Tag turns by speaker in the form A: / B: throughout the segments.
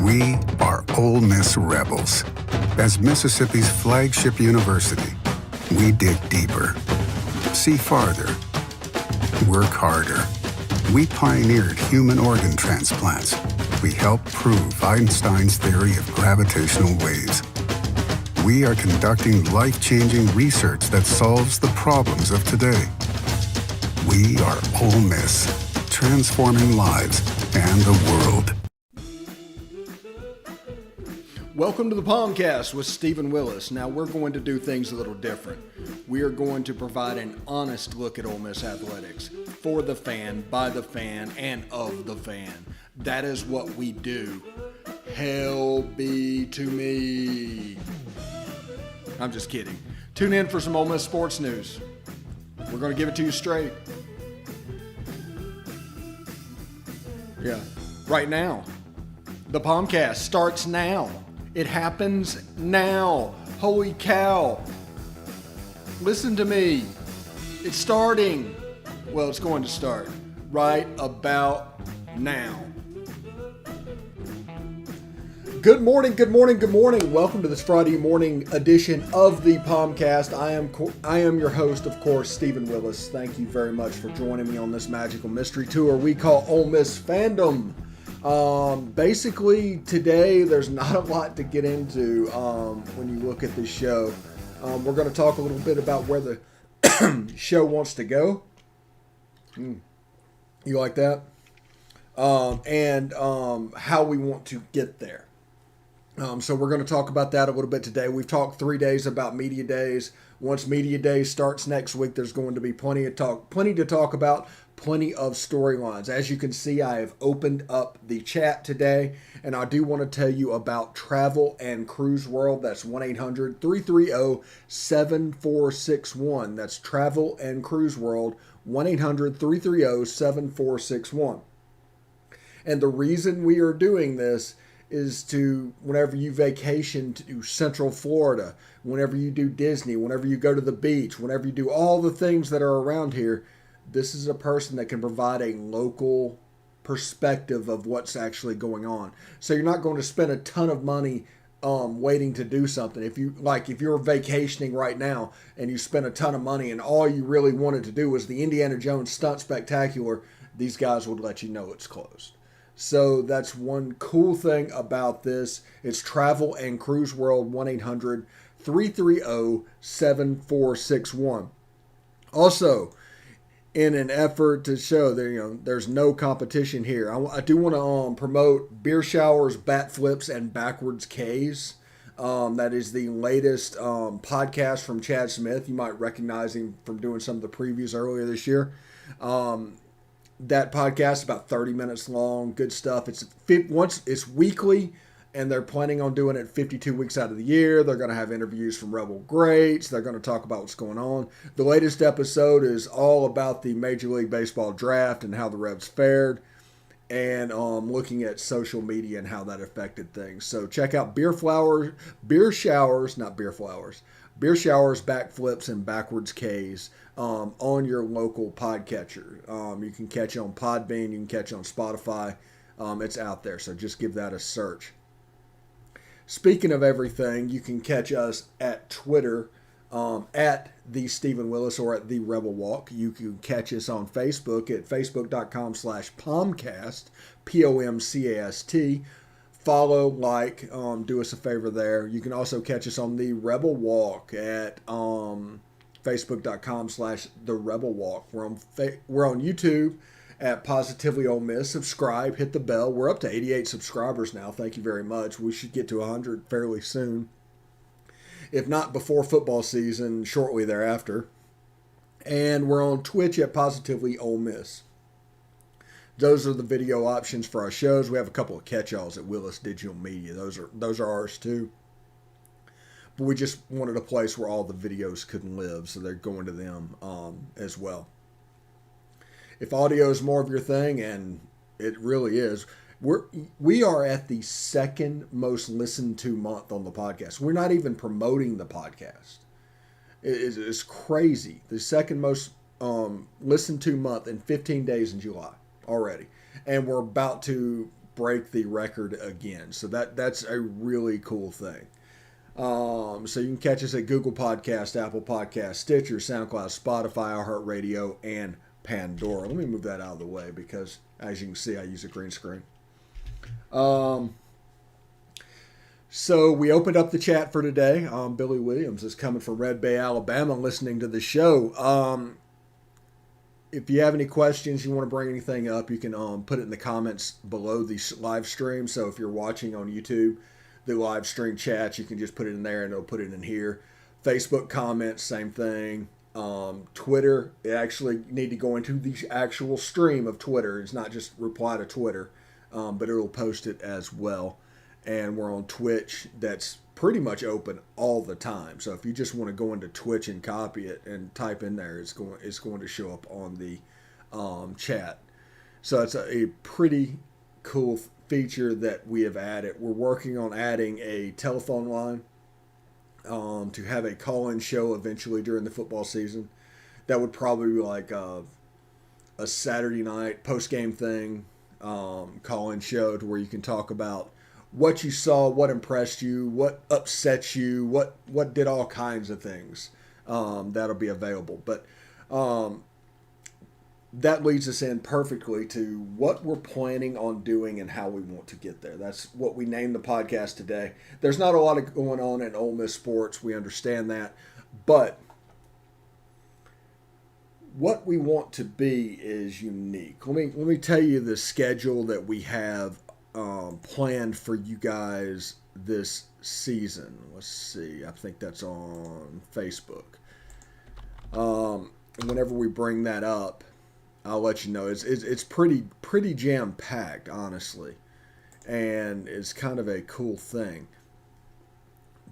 A: We are Ole Miss Rebels. As Mississippi's flagship university, we dig deeper, see farther, work harder. We pioneered human organ transplants. We helped prove Einstein's theory of gravitational waves. We are conducting life-changing research that solves the problems of today. We are Ole Miss, transforming lives and the world.
B: Welcome to the POMcast with Stephen Willis. Now we're going to do things a little different. We are going to provide an honest look at Ole Miss athletics for the fan, by the fan, and of the fan. That is what we do. Hell be to me. I'm just kidding. Tune in for some Ole Miss sports news. We're going to give it to you straight. Yeah, right now. The POMcast starts now. It happens now. Holy cow. Listen to me. It's starting. Well, it's going to start right about now. Good morning, good morning, good morning. Welcome to this Friday morning edition of the POMcast. I am your host, of course, Stephen Willis. Thank you very much for joining me on this magical mystery tour we call Ole Miss Fandom. Basically, today there's not a lot to get into when you look at this show. We're going to talk a little bit about where the show wants to go. You like that? And how we want to get there. So we're going to talk about that a little bit today. We've talked 3 days about media days. Once media day starts next week, there's going to be plenty to talk about, plenty of storylines. As you can see, I have opened up the chat today, and I do want to tell you about Travel and Cruise World. That's 1-800-330-7461. That's Travel and Cruise World, 1-800-330-7461. And the reason we are doing this is to, whenever you vacation to Central Florida, whenever you do Disney, whenever you go to the beach, whenever you do all the things that are around here, this is a person that can provide a local perspective of what's actually going on. So you're not going to spend a ton of money waiting to do something. If you're vacationing right now and you spend a ton of money and all you really wanted to do was the Indiana Jones Stunt Spectacular, these guys would let you know it's closed. So that's one cool thing about this. It's Travel and Cruise World, 1-800-330-7461. Also, in an effort to show that there's no competition here, I do want to promote Beer Showers, Bat Flips, and Backwards K's. That is the latest podcast from Chad Smith. You might recognize him from doing some of the previews earlier this year. That podcast is about 30 minutes long. Good stuff. It's weekly, and they're planning on doing it 52 weeks out of the year. They're going to have interviews from Rebel greats. They're going to talk about what's going on. The latest episode is all about the Major League Baseball draft and how the Rebs fared, and looking at social media and how that affected things. So check out Beer Showers, Backflips, and Backwards K's on your local podcatcher. You can catch it on Podbean. You can catch it on Spotify. It's out there, so just give that a search. Speaking of everything, you can catch us at Twitter at the Stephen Willis or at the Rebel Walk. You can catch us on Facebook at facebook.com/POMcast, POMcast. Follow, like, do us a favor there. You can also catch us on the Rebel Walk at facebook.com/the Rebel Walk. We're on YouTube at Positively Ole Miss. Subscribe, hit the bell. We're up to 88 subscribers now. Thank you very much. We should get to 100 fairly soon. If not before football season, shortly thereafter. And we're on Twitch at Positively Ole Miss. Those are the video options for our shows. We have a couple of catch-alls at Willis Digital Media. Those are ours too. But we just wanted a place where all the videos could live, so they're going to them as well. If audio is more of your thing, and it really is, we are at the second most listened to month on the podcast. We're not even promoting the podcast. It's crazy. The second most listened to month in 15 days in July already. And we're about to break the record again. So that's a really cool thing. So you can catch us at Google Podcast, Apple Podcast, Stitcher, SoundCloud, Spotify, iHeartRadio, and Pandora. Let me move that out of the way because, as you can see, I use a green screen. So we opened up the chat for today. Billy Williams is coming from Red Bay, Alabama, listening to the show. If you have any questions, you want to bring anything up, you can put it in the comments below the live stream. So if you're watching on YouTube, the live stream chat, you can just put it in there and it'll put it in here. Facebook comments, same thing. Twitter, you actually need to go into the actual stream of Twitter. It's not just reply to Twitter, but it'll post it as well. And we're on Twitch. That's pretty much open all the time. So if you just want to go into Twitch and copy it and type in there, it's going to show up on the chat. So it's a pretty cool feature that we have added. We're working on adding a telephone line to have a call-in show eventually during the football season. That would probably be like a Saturday night post-game thing, call-in show to where you can talk about what you saw, what impressed you, what upset you, what did all kinds of things. That'll be available. But that leads us in perfectly to what we're planning on doing and how we want to get there. That's what we named the podcast today. There's not a lot of going on in Ole Miss sports. We understand that. But what we want to be is unique. Let me tell you the schedule that we have planned for you guys this season. Let's see. I think that's on Facebook. And whenever we bring that up, I'll let you know. It's pretty jam packed, honestly, and it's kind of a cool thing.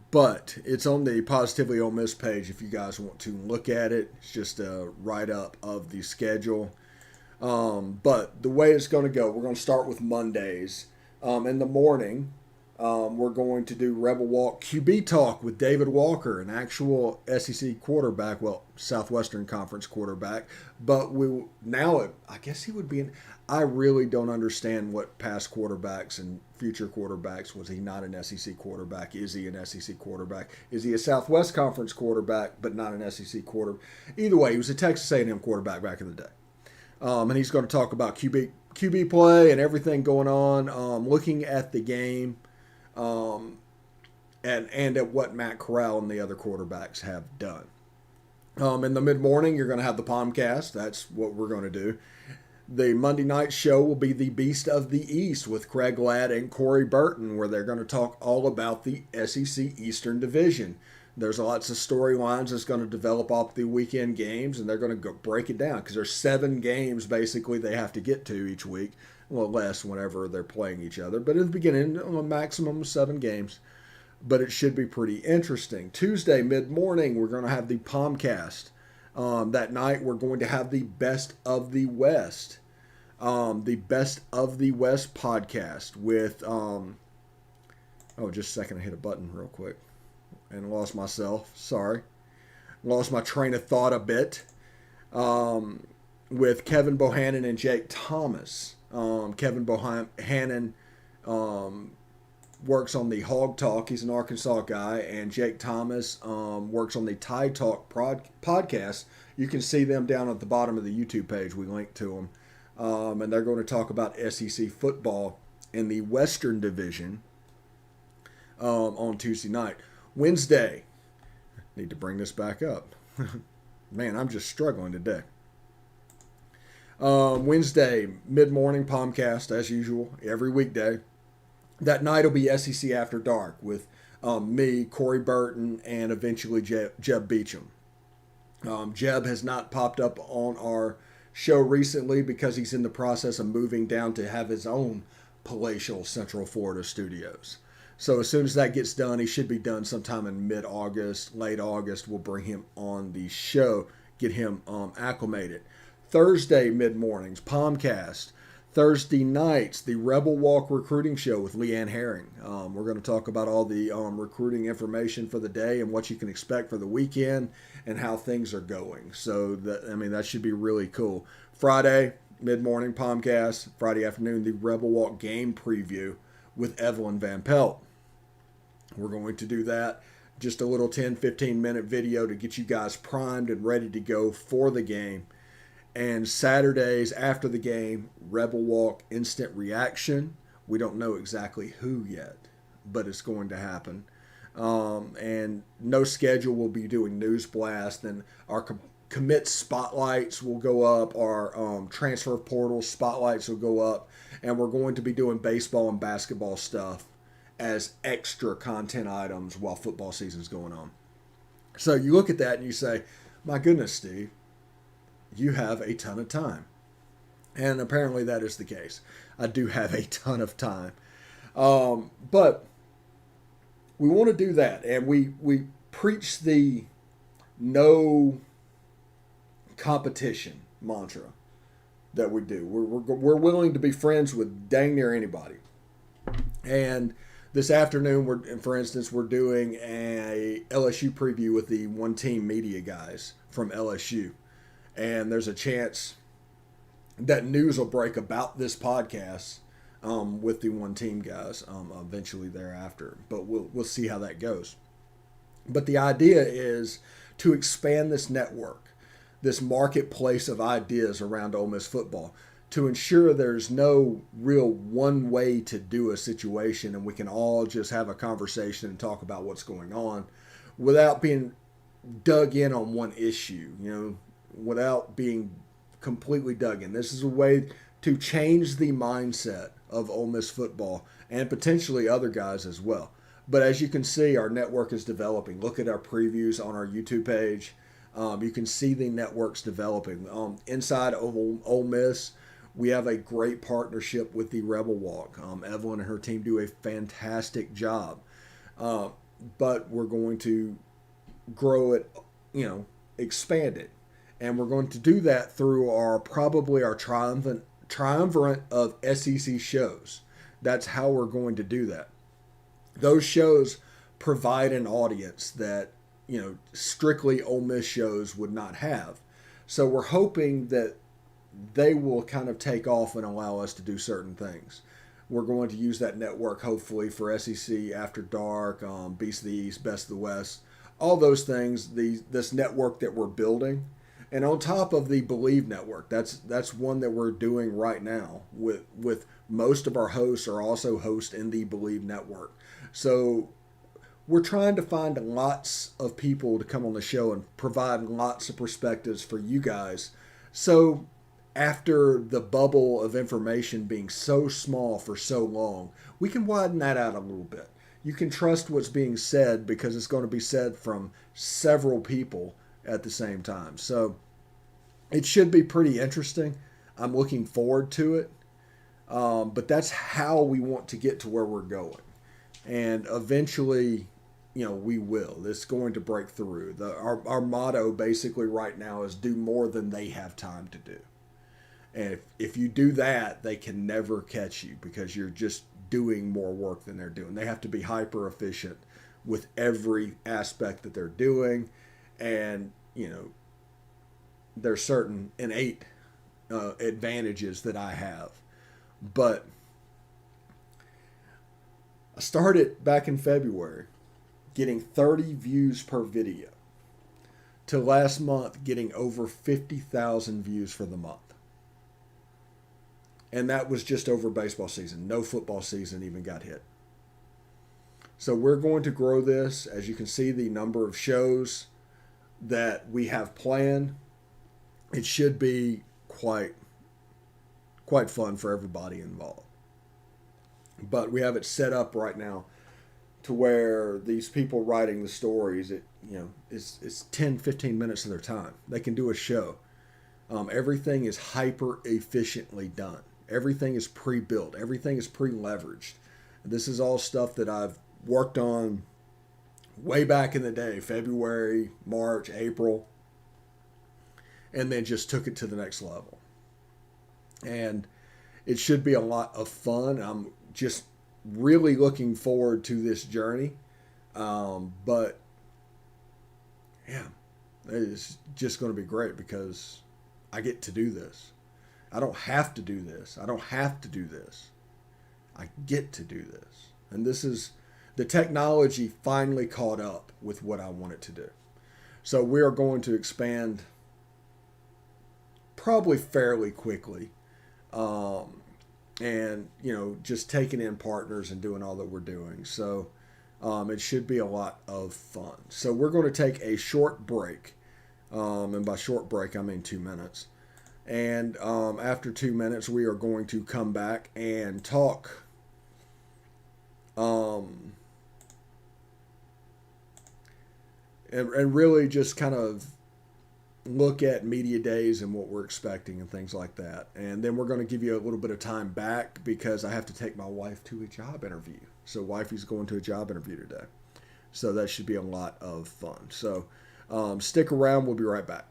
B: But it's on the Positively Ole Miss page if you guys want to look at it. It's just a write up of the schedule. But the way it's going to go, we're going to start with Mondays. In the morning, we're going to do Rebel Walk QB Talk with David Walker, an actual SEC quarterback, well, Southwestern Conference quarterback. But I guess he would be I really don't understand what past quarterbacks and future quarterbacks. Was he not an SEC quarterback? Is he an SEC quarterback? Is he a Southwest Conference quarterback but not an SEC quarterback? Either way, he was a Texas A&M quarterback back in the day. And he's going to talk about QB play and everything going on, looking at the game, and at what Matt Corral and the other quarterbacks have done. In the mid-morning, you're going to have the POMcast. That's what we're going to do. The Monday night show will be the Beast of the East with Craig Ladd and Corey Burton, where they're going to talk all about the SEC Eastern Division. There's lots of storylines that's going to develop off the weekend games, and they're going to go break it down because there's 7 games basically they have to get to each week. Well, less whenever they're playing each other. But in the beginning, a maximum of 7 games. But it should be pretty interesting. Tuesday, mid-morning, we're going to have the POMcast. That night, we're going to have the Best of the West. The Best of the West podcast with... just a second. I hit a button real quick and lost myself. Sorry. Lost my train of thought a bit. With Kevin Bohannon and Jake Thomas. Kevin Bohannon works on the Hog Talk. He's an Arkansas guy. And Jake Thomas works on the Tide Talk podcast. You can see them down at the bottom of the YouTube page. We link to them. And they're going to talk about SEC football in the Western Division on Tuesday night. Wednesday. Need to bring this back up. Man, I'm just struggling today. Wednesday, mid-morning POMcast, as usual, every weekday. That night will be SEC After Dark with me, Corey Burton, and eventually Jeb Beecham. Jeb has not popped up on our show recently because he's in the process of moving down to have his own palatial Central Florida studios. So as soon as that gets done, he should be done sometime in mid-August, late August. We'll bring him on the show, get him acclimated. Thursday mid-mornings, POMcast. Thursday nights, the Rebel Walk recruiting show with Leanne Herring. We're going to talk about all the recruiting information for the day and what you can expect for the weekend and how things are going. So that should be really cool. Friday, mid-morning POMcast, Friday afternoon, the Rebel Walk game preview with Evelyn Van Pelt. We're going to do that. Just a little 10-15 minute video to get you guys primed and ready to go for the game. And Saturdays after the game, Rebel Walk instant reaction. We don't know exactly who yet, but it's going to happen. And no schedule. We'll be doing news blast, and our commit spotlights will go up. Our transfer portal spotlights will go up, and we're going to be doing baseball and basketball stuff as extra content items while football season's going on. So you look at that and you say, my goodness, Steve, you have a ton of time. And apparently that is the case. I do have a ton of time. But we want to do that. And we preach the no competition mantra that we do. We're willing to be friends with dang near anybody. And this afternoon, for instance, we're doing a LSU preview with the One Team Media guys from LSU. And there's a chance that news will break about this podcast with the One Team guys eventually thereafter. But we'll see how that goes. But the idea is to expand this network, this marketplace of ideas around Ole Miss football, to ensure there's no real one way to do a situation and we can all just have a conversation and talk about what's going on without being dug in on one issue, without being completely dug in. This is a way to change the mindset of Ole Miss football and potentially other guys as well. But as you can see, our network is developing. Look at our previews on our YouTube page. You can see the networks developing. Inside of Ole Miss, we have a great partnership with the Rebel Walk. Evelyn and her team do a fantastic job. But we're going to grow it, expand it. And we're going to do that through our triumvirate of SEC shows. That's how we're going to do that. Those shows provide an audience that, strictly Ole Miss shows would not have. So we're hoping that they will kind of take off and allow us to do certain things. We're going to use that network hopefully for SEC After Dark, Beast of the East, Best of the West, all those things. This network that we're building, and on top of the Believe network, that's one that we're doing right now. With most of our hosts are also hosts in the Believe network. So we're trying to find lots of people to come on the show and provide lots of perspectives for you guys. So after the bubble of information being so small for so long, we can widen that out a little bit. You can trust what's being said because it's going to be said from several people at the same time. So it should be pretty interesting. I'm looking forward to it. But that's how we want to get to where we're going. And eventually, we will. It's going to break through. Our motto basically right now is do more than they have time to do. And if you do that, they can never catch you because you're just doing more work than they're doing. They have to be hyper efficient with every aspect that they're doing. And, there's certain innate advantages that I have. But I started back in February getting 30 views per video to last month getting over 50,000 views for the month. And that was just over baseball season. No football season even got hit. So we're going to grow this. As you can see, the number of shows that we have planned, it should be quite fun for everybody involved. But we have it set up right now to where these people writing the stories, it's 10, 15 minutes of their time. They can do a show. Everything is hyper efficiently done. Everything is pre-built. Everything is pre-leveraged. This is all stuff that I've worked on way back in the day, February, March, April, and then just took it to the next level. And it should be a lot of fun. I'm just really looking forward to this journey. But yeah, it's just going to be great because I get to do this. I don't have to do this. I don't have to do this. I get to do this. And this is the technology finally caught up with what I want it to do. So we are going to expand probably fairly quickly. And, just taking in partners and doing all that we're doing. So it should be a lot of fun. So we're going to take a short break. And by short break, I mean 2 minutes. And after 2 minutes, we are going to come back and talk and really just kind of look at media days and what we're expecting and things like that. And then we're going to give you a little bit of time back because I have to take my wife to a job interview. So wifey's going to a job interview today. So that should be a lot of fun. So stick around. We'll be right back.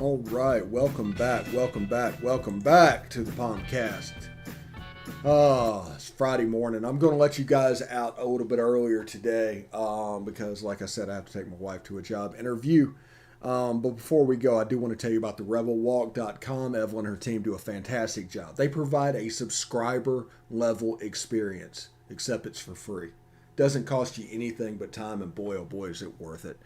B: All right, welcome back to the POMcast. It's Friday morning. I'm going to let you guys out a little bit earlier today because, like I said, I have to take my wife to a job interview. But before we go, I do want to tell you about the rebelwalk.com. Evelyn and her team do a fantastic job. They provide a subscriber level experience, except it's for free. Doesn't cost you anything but time, and boy, oh boy, is it worth it.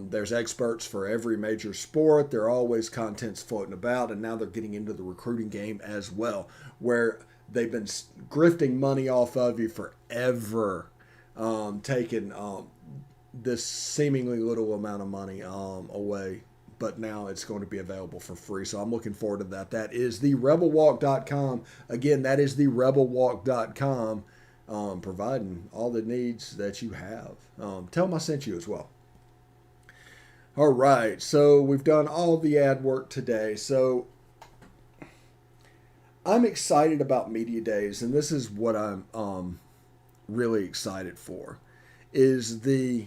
B: There's experts for every major sport. There are always contents floating about, and now they're getting into the recruiting game as well, where they've been grifting money off of you forever, taking this seemingly little amount of money away, but now it's going to be available for free. So I'm looking forward to that. That is the rebelwalk.com. Again, that is the rebelwalk.com, providing all the needs that you have. Tell them I sent you as well. All right, so we've done all the ad work today. So I'm excited about media days, and this is what I'm really excited for, is the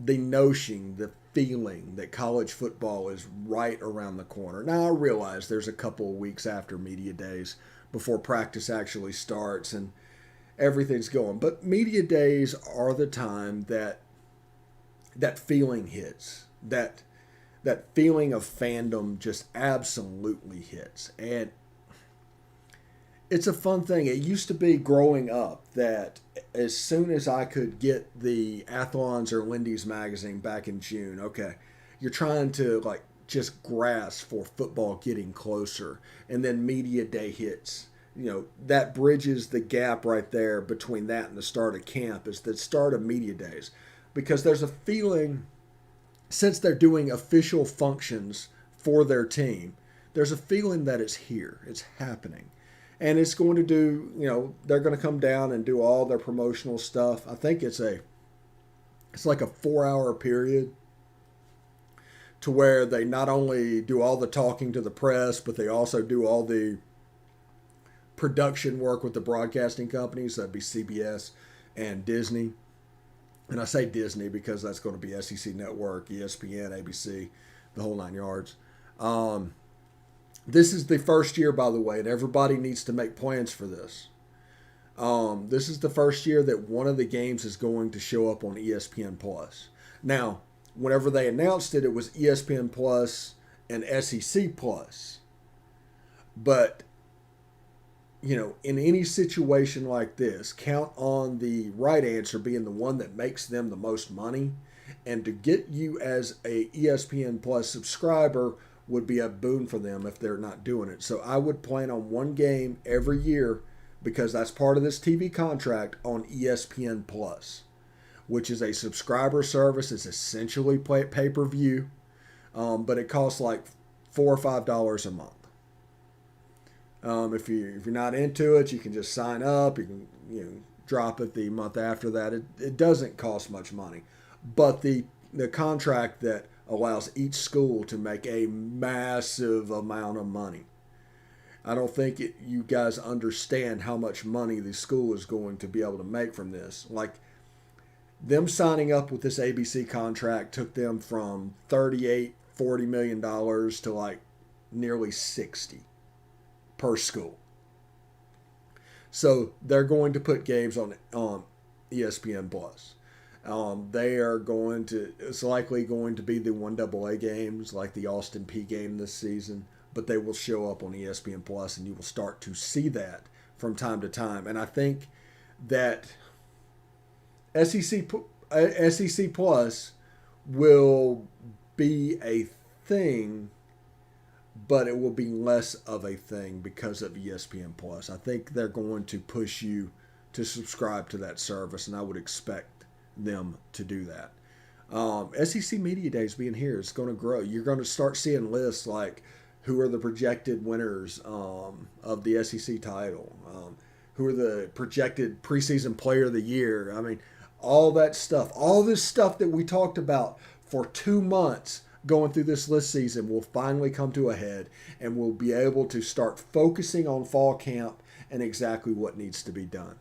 B: notion, the feeling that college football is right around the corner. Now, I realize there's a couple of weeks after media days before practice actually starts and everything's going, but media days are the time that feeling hits, that feeling of fandom just absolutely hits. And it's a fun thing. It used to be growing up that as soon as I could get the Athlon's or Lindy's magazine back in June, okay, you're trying to just grasp for football getting closer, and then media day hits. That bridges the gap right there between that and the start of camp is the start of media days. because there's a feeling, since they're doing official functions for their team, there's a feeling that it's here, it's happening. And it's going to do, they're going to come down and do all their promotional stuff. I think it's like a 4-hour period to where they not only do all the talking to the press, but they also do all the production work with the broadcasting companies. That'd be CBS and Disney. And I say Disney because that's going to be SEC Network, ESPN, ABC, the whole 9 yards. This is the first year, by the way, and everybody needs to make plans for this. This is the first year that one of the games is going to show up on ESPN Plus. Now, whenever they announced it, it was ESPN Plus and SEC Plus. But, in any situation like this, count on the right answer being the one that makes them the most money. And to get you as a ESPN Plus subscriber would be a boon for them if they're not doing it. So I would plan on one game every year, because that's part of this TV contract, on ESPN Plus, which is a subscriber service. It's essentially pay-per-view, but it costs like $4 or $5 a month. If you're not into it, you can just sign up. You can drop it the month after that. It doesn't cost much money, but the contract that allows each school to make a massive amount of money. I don't think you guys understand how much money the school is going to be able to make from this. Like, them signing up with this ABC contract took them from $40 million to like nearly 60 per school. So they're going to put games on ESPN Plus. It's likely going to be the 1AA games, like the Austin P game this season, but they will show up on ESPN Plus, and you will start to see that from time to time. And I think that SEC Plus will be a thing, but it will be less of a thing because of ESPN Plus. I think they're going to push you to subscribe to that service, and I would expect them to do that. SEC Media Days being here is going to grow. You're going to start seeing lists like who are the projected winners of the SEC title, who are the projected preseason player of the year. I mean, all that stuff, all this stuff that we talked about for 2 months going through this list season will finally come to a head, and we'll be able to start focusing on fall camp and exactly what needs to be done.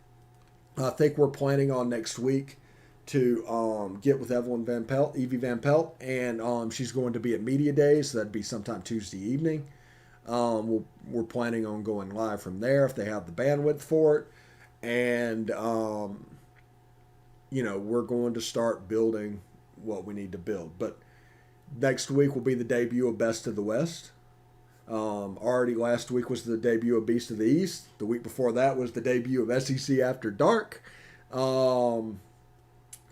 B: I think we're planning on next week to get with Evie Van Pelt, and she's going to be at Media Days, so that'd be sometime Tuesday evening. We're planning on going live from there if they have the bandwidth for it, and we're going to start building what we need to build. But next week will be the debut of Best of the West. Already last week was the debut of Beast of the East. The week before that was the debut of SEC After Dark.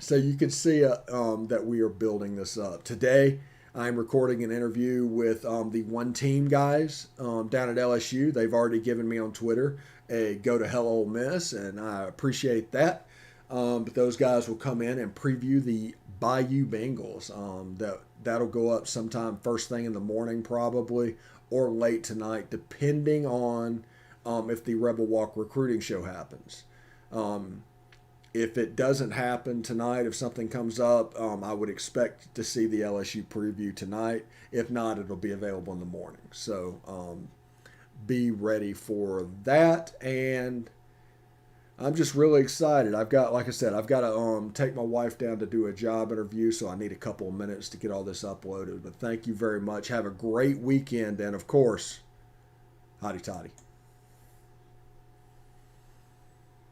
B: So you can see that we are building this up. Today, I'm recording an interview with the One Team guys down at LSU. They've already given me on Twitter a go to hell Ole Miss, and I appreciate that. But those guys will come in and preview the Bayou Bengals. That'll go up sometime first thing in the morning probably, or late tonight, depending on if the Rebel Walk recruiting show happens. If it doesn't happen tonight, if something comes up, I would expect to see the LSU preview tonight. If not, it'll be available in the morning. So be ready for that. And I'm just really excited. Like I said, I've got to take my wife down to do a job interview, so I need a couple of minutes to get all this uploaded. But thank you very much. Have a great weekend. And, of course, hotty toddy.